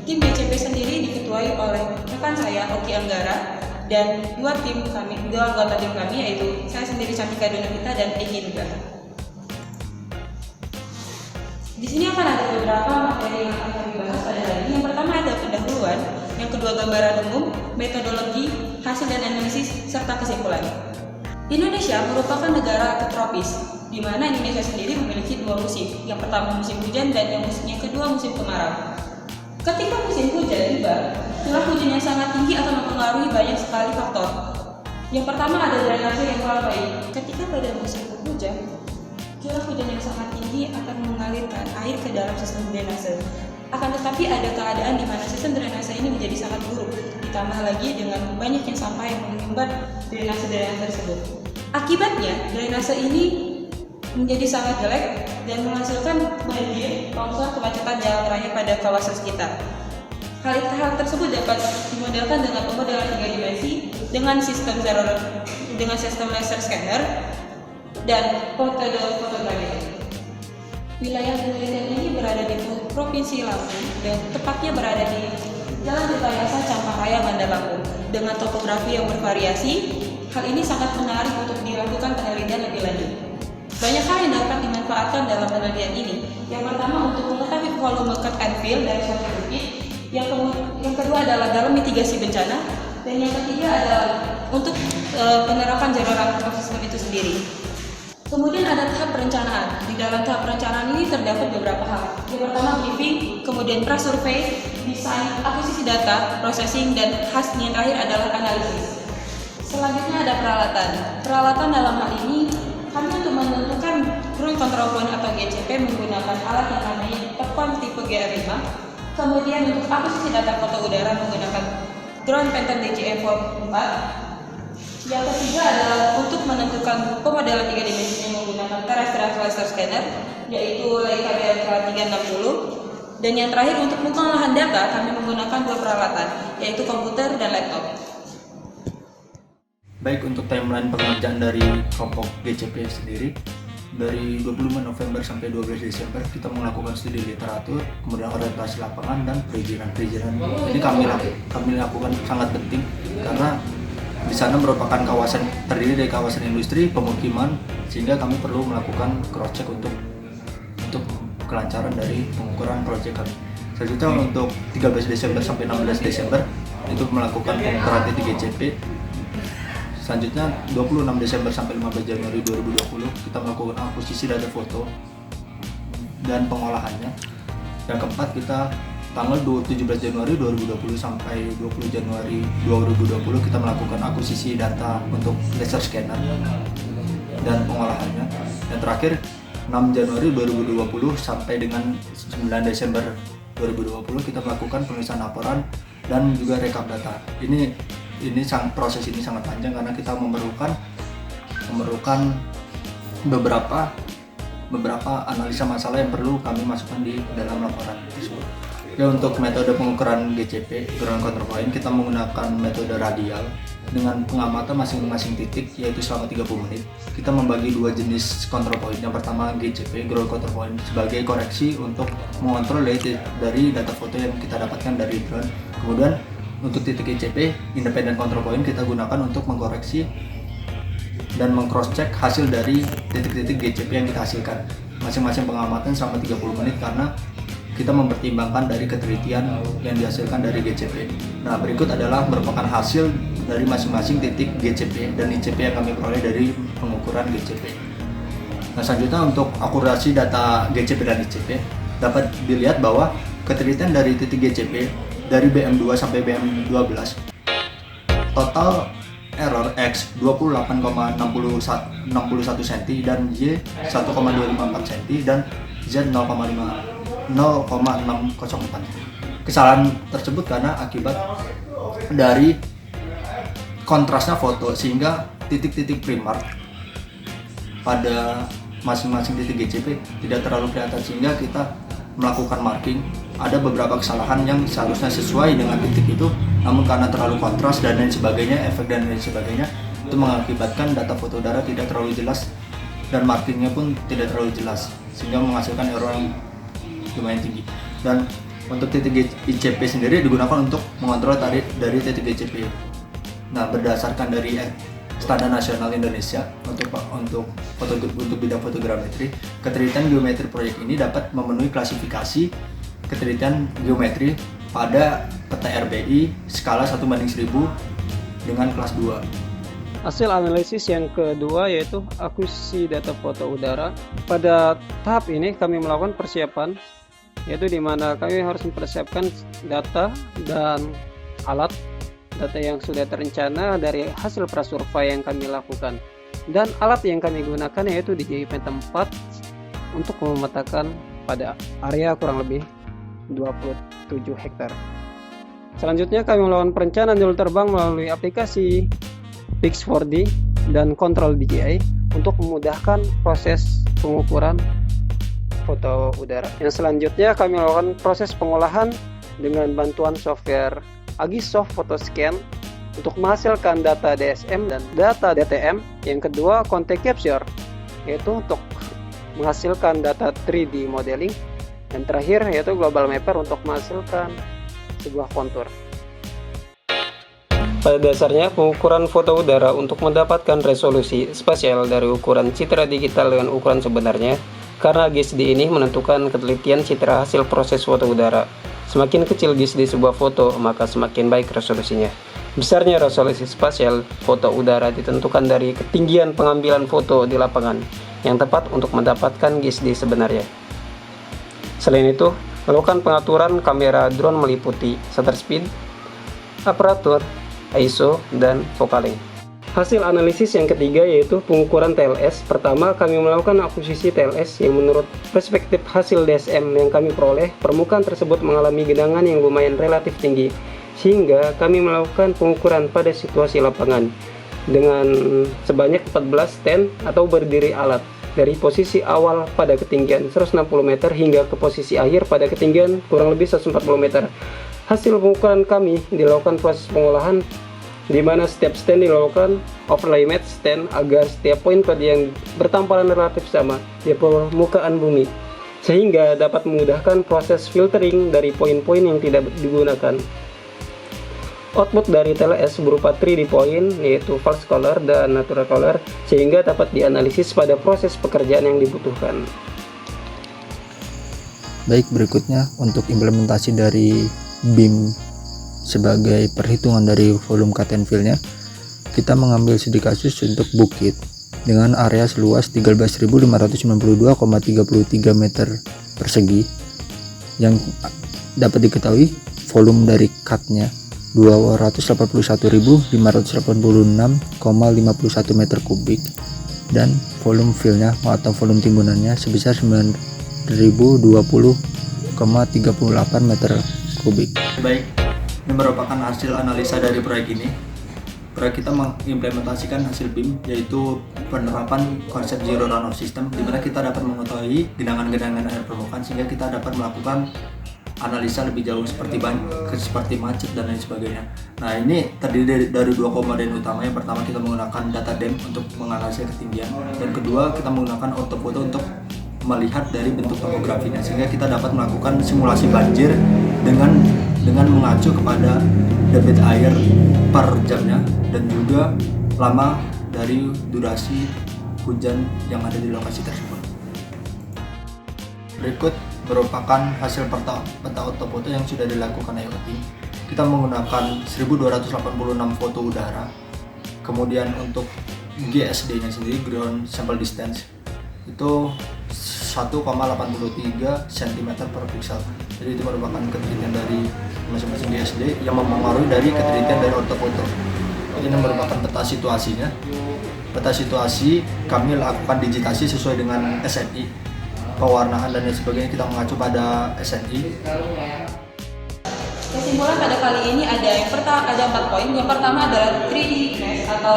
Tim GCP sendiri diketuai oleh rekan saya Oki Anggara dan dua anggota tim kami, yaitu saya sendiri Cantika Dunavita dan Egi Nugraha. Di sini akan ada beberapa materi yang akan kami bahas pada hari ini. Yang pertama ada pendahuluan, yang kedua gambaran umum, metodologi, hasil dan analisis, serta kesimpulan. Indonesia merupakan negara tropis, di mana Indonesia sendiri memiliki dua musim. Yang pertama musim hujan dan yang kedua musim kemarau. Ketika musim hujan tiba, curah hujan yang sangat tinggi akan mempengaruhi banyak sekali faktor. Yang pertama ada drainase yang kurang baik. Ketika pada musim hujan, curah hujan yang sangat tinggi akan mengalirkan air ke dalam sistem drainase. Akan tetapi ada keadaan di mana sistem drainase ini menjadi sangat buruk, ditambah lagi dengan banyaknya sampah yang menghambat drainase tersebut. Akibatnya, drainase ini menjadi sangat jelek dan menghasilkan banjir, longsor, kemacetan jalan raya pada kawasan sekitar. Hal tersebut dapat dimodelkan dengan pemodelan 3 dimensi dengan sistem laser scanner dan fotogrametri. Wilayah penelitian ini berada di Provinsi Lampung dan tepatnya berada di Jalan Tirtayasa Camparaya Bandar Lampung. Dengan topografi yang bervariasi, hal ini sangat menarik untuk dilakukan penelitian lebih lanjut. Banyak hal yang dapat dimanfaatkan dalam penelitian ini. Yang pertama untuk mengetahui volume cut and fill dari suatu bukit. Yang kedua adalah dalam mitigasi bencana. Dan yang ketiga adalah untuk penerapan jalur ekosistem itu sendiri. Kemudian ada tahap perencanaan. Di dalam tahap perencanaan ini terdapat beberapa hal. Yang pertama briefing, kemudian pra-survey, desain, akuisisi data, processing, dan yang terakhir adalah analisis. Selanjutnya ada peralatan. Peralatan dalam hal ini kami untuk menentukan ground control point atau GCP menggunakan alat yang namanya TEPCON tipe GR5. Kemudian untuk akuisisi data foto udara menggunakan drone Phantom DJI-4. Yang ketiga adalah untuk menentukan pemodelan 3 dimensi menggunakan terrestrial laser scanner, yaitu Leica BLK360. Dan yang terakhir untuk pengolahan data kami menggunakan dua peralatan, yaitu komputer dan laptop. Baik, untuk timeline pengerjaan dari kelompok GCP sendiri, dari 25 November sampai 12 Desember kita melakukan studi literatur, kemudian orientasi lapangan dan perizinan. Ini kami lakukan sangat penting karena di sana merupakan terdiri dari kawasan industri, pemukiman, sehingga kami perlu melakukan cross check untuk kelancaran dari pengukuran proyek kami. Selanjutnya untuk 13 Desember sampai 16 Desember itu melakukan pengukuran titik GCP. Selanjutnya 26 Desember sampai 15 Januari 2020 kita melakukan akuisisi data foto dan pengolahannya. Yang keempat kita tanggal 17 Januari 2020 sampai 20 Januari 2020 kita melakukan akuisisi data untuk laser scanner dan pengolahannya. Yang terakhir 6 Januari 2020 sampai dengan 9 Desember 2020 kita melakukan penulisan laporan dan juga rekap data. Proses ini sangat panjang karena kita memerlukan beberapa analisa masalah yang perlu kami masukkan di dalam laporan tersebut. Ya, untuk metode pengukuran GCP, ground control point, kita menggunakan metode radial dengan pengamatan masing-masing titik yaitu selama 30 menit. Kita membagi dua jenis control point. Yang pertama GCP, ground control point, sebagai koreksi untuk mengontrol dari data foto yang kita dapatkan dari drone. Kemudian untuk titik GCP, independent control point, kita gunakan untuk mengkoreksi dan meng-cross check hasil dari titik-titik GCP yang kita hasilkan. Masing-masing pengamatan selama 30 menit karena kita mempertimbangkan dari ketelitian yang dihasilkan dari GCP. Nah, berikut adalah merupakan hasil dari masing-masing titik GCP dan ICP yang kami peroleh dari pengukuran GCP. Nah, selanjutnya untuk akurasi data GCP dan ICP dapat dilihat bahwa ketelitian dari titik GCP dari BM2 sampai BM12 total error X 28,61 cm dan Y 1,254 cm dan Z 0,604. Kesalahan tersebut karena akibat dari kontrasnya foto sehingga titik-titik primar pada masing-masing titik GCP tidak terlalu kelihatan sehingga kita melakukan marking. Ada beberapa kesalahan yang seharusnya sesuai dengan titik itu, namun karena terlalu kontras dan lain sebagainya, efek dan lain sebagainya, itu mengakibatkan data foto udara tidak terlalu jelas dan markingnya pun tidak terlalu jelas sehingga menghasilkan error yang lumayan tinggi. Dan Untuk titik ICP sendiri digunakan untuk mengontrol dari titik ICP. Nah, berdasarkan dari standar nasional Indonesia untuk bidang fotogrametri, ketelitian geometri proyek ini dapat memenuhi klasifikasi ketelitian geometri pada peta RBI skala 1:1000 dengan kelas 2. Hasil analisis yang kedua yaitu akuisisi data foto udara. Pada tahap ini kami melakukan persiapan, yaitu di mana kami harus mempersiapkan data dan alat data yang sudah terencana dari hasil prasurvei yang kami lakukan, dan alat yang kami gunakan yaitu DJI Phantom 4 untuk memetakan pada area kurang lebih 27 hektar. Selanjutnya kami melakukan perencanaan jalur terbang melalui aplikasi Pix4D dan Control DJI untuk memudahkan proses pengukuran foto udara. Yang selanjutnya kami melakukan proses pengolahan dengan bantuan software Agisoft Photoscan untuk menghasilkan data DSM dan data DTM. Yang kedua, context capture, yaitu untuk menghasilkan data 3D modeling. Dan terakhir yaitu global mapper untuk menghasilkan sebuah kontur. Pada dasarnya, pengukuran foto udara untuk mendapatkan resolusi spasial dari ukuran citra digital dengan ukuran sebenarnya, karena GISD ini menentukan ketelitian citra hasil proses foto udara. Semakin kecil GISD sebuah foto, maka semakin baik resolusinya. Besarnya resolusi spasial foto udara ditentukan dari ketinggian pengambilan foto di lapangan yang tepat untuk mendapatkan GISD sebenarnya. Selain itu, melakukan pengaturan kamera drone meliputi shutter speed, aparatur, ISO, dan focal length. Hasil analisis yang ketiga yaitu pengukuran TLS. Pertama, kami melakukan akuisisi TLS yang menurut perspektif hasil DSM yang kami peroleh, permukaan tersebut mengalami genangan yang lumayan relatif tinggi, sehingga kami melakukan pengukuran pada situasi lapangan dengan sebanyak 14 stand atau berdiri alat dari posisi awal pada ketinggian 160 meter hingga ke posisi akhir pada ketinggian kurang lebih 140 meter. Hasil pengukuran kami dilakukan proses pengolahan di mana setiap stand dilakukan overlay match stand agar setiap poin kode yang bertamparan relatif sama di permukaan bumi, sehingga dapat memudahkan proses filtering dari poin-poin yang tidak digunakan. Output dari TLS berupa 3D point, yaitu false color dan natural color, sehingga dapat dianalisis pada proses pekerjaan yang dibutuhkan. Baik, berikutnya untuk implementasi dari BIM sebagai perhitungan dari volume cut and fill-nya, kita mengambil studi kasus untuk bukit dengan area seluas 13.592,33 meter persegi yang dapat diketahui volume dari cut-nya 281.586,51 meter kubik dan volume fill-nya atau volume timbunannya sebesar 9.020,38 meter kubik. Baik, ini merupakan hasil analisa dari proyek ini. Proyek kita mengimplementasikan hasil BIM, yaitu penerapan konsep zero runoff system, di mana kita dapat mengetahui genangan-genangan air permukaan sehingga kita dapat melakukan analisa lebih jauh seperti macet dan lain sebagainya. Nah, ini terdiri dari dua komponen utama. Yang pertama, kita menggunakan data DEM untuk menganalisa ketinggian, dan kedua, kita menggunakan ortofoto untuk melihat dari bentuk topografinya, sehingga kita dapat melakukan simulasi banjir dengan mengacu kepada debit air per jamnya dan juga lama dari durasi hujan yang ada di lokasi tersebut. Berikut merupakan hasil peta ortofoto yang sudah dilakukan IoT. Kita menggunakan 1286 foto udara. Kemudian untuk GSD-nya sendiri, ground sample distance, itu 1,83 cm per pixel. Jadi itu merupakan ketelitian dari masing-masing GSD yang mempengaruhi dari ketelitian dari ortofoto. Ini merupakan peta situasinya. Peta situasi kami lakukan digitasi sesuai dengan SNI, pewarnaan dan lain sebagainya kita mengacu pada SNI. Kesimpulan pada kali ini ada 4 poin. Yang pertama adalah 3D mesh atau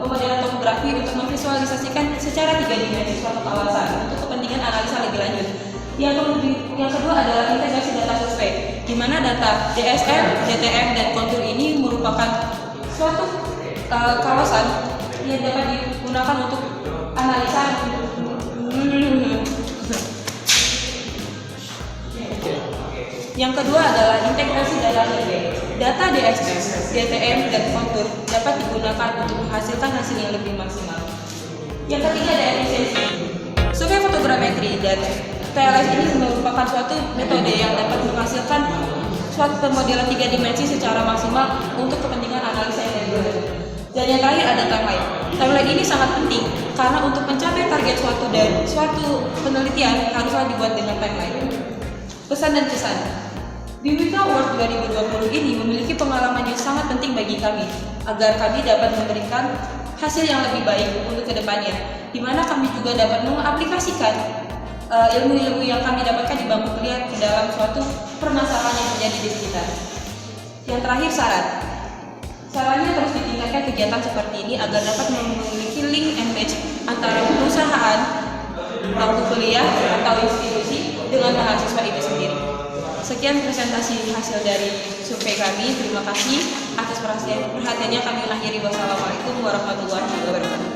pemodelan topografi untuk memvisualisasikan secara 3 dimensi suatu kawasan untuk kepentingan analisa lebih lanjut. Yang kedua adalah integrasi data survei, di mana data DSM, DTM, dan kontur ini merupakan suatu kawasan yang dapat digunakan untuk analisa. Yang kedua adalah integrasi data survei. Data DSS, DTM, dan kontur dapat digunakan untuk menghasilkan hasil yang lebih maksimal. Yang ketiga ada efisiensi. Survei fotogrametri dan TLS ini merupakan suatu metode yang dapat menghasilkan suatu pemodelan 3 dimensi secara maksimal untuk kepentingan analisa yang lebih lanjut. Dan yang terakhir ada timeline. Timeline ini sangat penting karena untuk mencapai target suatu penelitian haruslah dibuat dengan timeline. Pesan dan kesan. BWK Award 2020 ini memiliki pengalaman yang sangat penting bagi kami agar kami dapat memberikan hasil yang lebih baik untuk kedepannya, di mana kami juga dapat mengaplikasikan ilmu-ilmu yang kami dapatkan di bangku kuliah ke dalam suatu permasalahan yang terjadi di sekitar. Yang terakhir sarannya terus ditingkatkan kegiatan seperti ini agar dapat memiliki link and match antara perusahaan, bangku kuliah atau institusi dengan mahasiswa itu sendiri. Sekian presentasi hasil dari survei kami. Terima kasih atas perhatiannya. Kami akhiri. Wassalamualaikum warahmatullahi wabarakatuh.